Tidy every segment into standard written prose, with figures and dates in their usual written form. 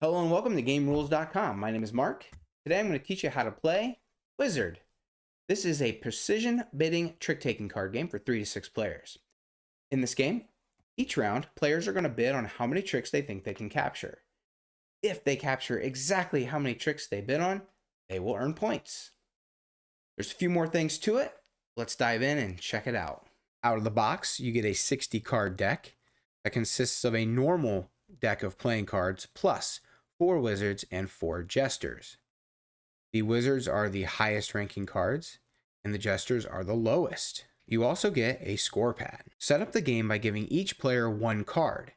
Hello and welcome to GameRules.com. My name is Mark. Today I'm going to teach you how to play Wizard. This is a precision bidding trick-taking card game for 3 to 6 players. In this game, each round, players are going to bid on how many tricks they think they can capture. If they capture exactly how many tricks they bid on, they will earn points. There's a few more things to it. Let's dive in and check it out. Out of the box, you get a 60-card deck that consists of a normal deck of playing cards plus 4 wizards and 4 jesters. The wizards are the highest ranking cards, and the jesters are the lowest. You also get a score pad. Set up the game by giving each player 1 card.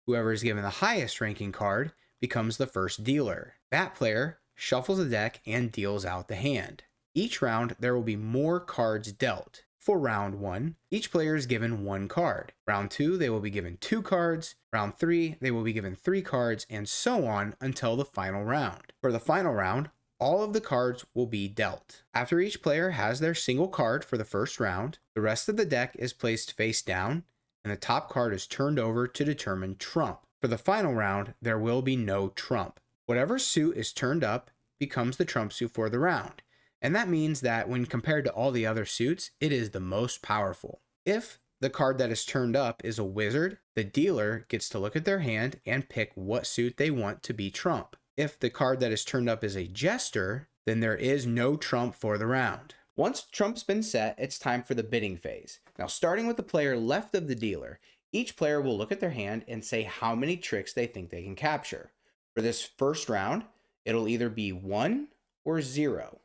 Whoever is given the highest ranking card becomes the first dealer. That player shuffles the deck and deals out the hand. Each round, there will be more cards dealt. For round 1, each player is given 1 card. Round 2, they will be given 2 cards. Round 3, they will be given 3 cards, and so on until the final round. For the final round, all of the cards will be dealt. After each player has their single card for the first round, the rest of the deck is placed face down, and the top card is turned over to determine trump. For the final round, there will be no trump. Whatever suit is turned up becomes the trump suit for the round. And that means that when compared to all the other suits, it is the most powerful. If the card that is turned up is a wizard, the dealer gets to look at their hand and pick what suit they want to be trump. If the card that is turned up is a jester, then there is no trump for the round. Once trump's been set, it's time for the bidding phase. Now, starting with the player left of the dealer, each player will look at their hand and say how many tricks they think they can capture. For this first round, it'll either be 1 or 0.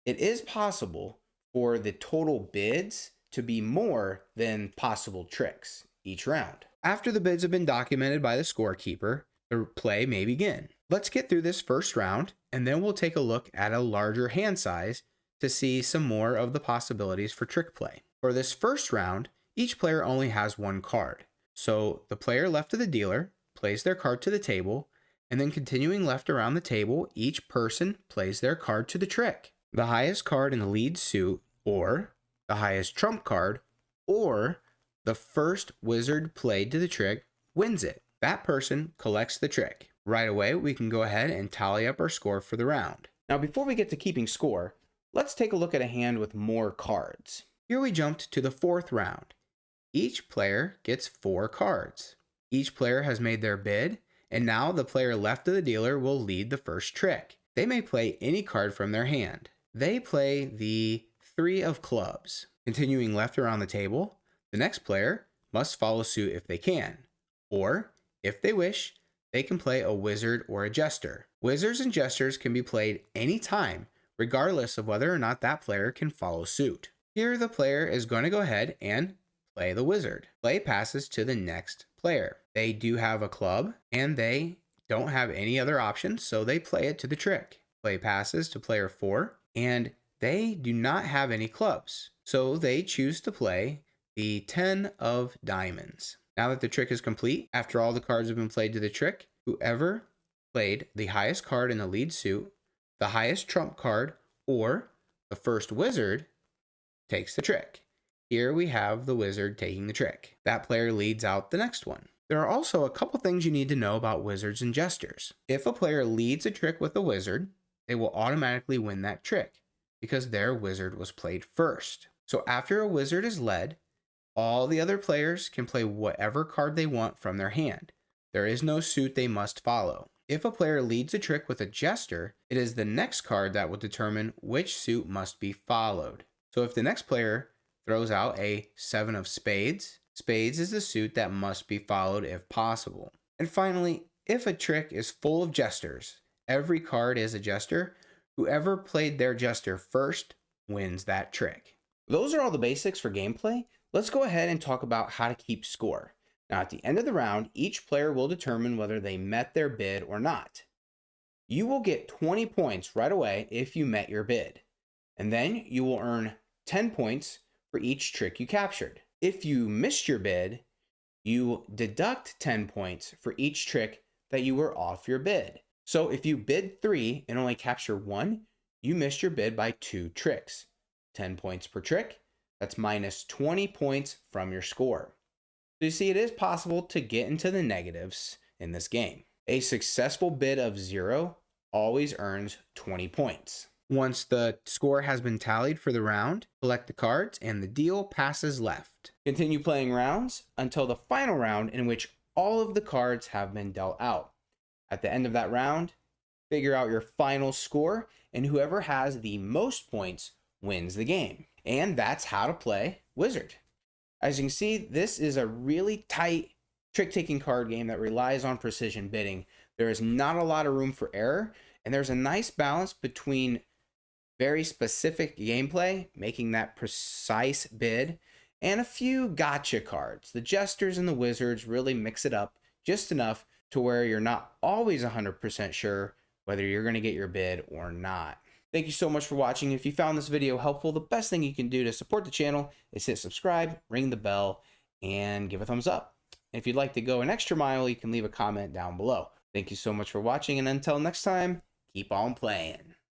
It is possible for the total bids to be more than possible tricks each round. After the bids have been documented by the scorekeeper, the play may begin. Let's get through this first round, and then we'll take a look at a larger hand size to see some more of the possibilities for trick play. For this first round, each player only has 1 card. So the player left of the dealer plays their card to the table, and then continuing left around the table, each person plays their card to the trick. The highest card in the lead suit, or the highest trump card, or the first wizard played to the trick wins it. That person collects the trick. Right away, we can go ahead and tally up our score for the round. Now, before we get to keeping score, let's take a look at a hand with more cards. Here we jumped to the 4th round. Each player gets 4 cards. Each player has made their bid, and now the player left of the dealer will lead the first trick. They may play any card from their hand. They play the 3 of clubs. Continuing left around the table, the next player must follow suit if they can. Or, if they wish, they can play a wizard or a jester. Wizards and jesters can be played anytime, regardless of whether or not that player can follow suit. Here, the player is going to go ahead and play the wizard. Play passes to the next player. They do have a club, and they don't have any other options, so they play it to the trick. Play passes to player 4, and they do not have any clubs, so they choose to play the 10 of diamonds. Now that the trick is complete, after all the cards have been played to the trick, whoever played the highest card in the lead suit, the highest trump card, or the first wizard takes the trick. Here we have the wizard taking the trick. That player leads out the next one. There are also a couple things you need to know about wizards and jesters. If a player leads a trick with a wizard, they will automatically win that trick because their wizard was played first. So after a wizard is led, all the other players can play whatever card they want from their hand. There is no suit they must follow. If a player leads a trick with a jester, it is the next card that will determine which suit must be followed. So if the next player throws out a 7 of spades, spades is the suit that must be followed if possible. And finally, if a trick is full of jesters, every card is a jester. Whoever played their jester first wins that trick. Those are all the basics for gameplay. Let's go ahead and talk about how to keep score. Now, at the end of the round, each player will determine whether they met their bid or not. You will get 20 points right away if you met your bid. And then you will earn 10 points for each trick you captured. If you missed your bid, you deduct 10 points for each trick that you were off your bid. So if you bid 3 and only capture 1, you missed your bid by 2 tricks. 10 points per trick, that's minus 20 points from your score. So you see, it is possible to get into the negatives in this game. A successful bid of 0 always earns 20 points. Once the score has been tallied for the round, collect the cards and the deal passes left. Continue playing rounds until the final round in which all of the cards have been dealt out. At the end of that round, figure out your final score, and whoever has the most points wins the game. And that's how to play Wizard. As you can see, this is a really tight trick-taking card game that relies on precision bidding. There is not a lot of room for error, and there's a nice balance between very specific gameplay, making that precise bid, and a few gotcha cards. The Jesters and the Wizards really mix it up just enough to where you're not always 100% sure whether you're going to get your bid or not. Thank you so much for watching. If you found this video helpful, the best thing you can do to support the channel is hit subscribe, ring the bell, and give a thumbs up. If you'd like to go an extra mile, you can leave a comment down below. Thank you so much for watching, and until next time, keep on playing.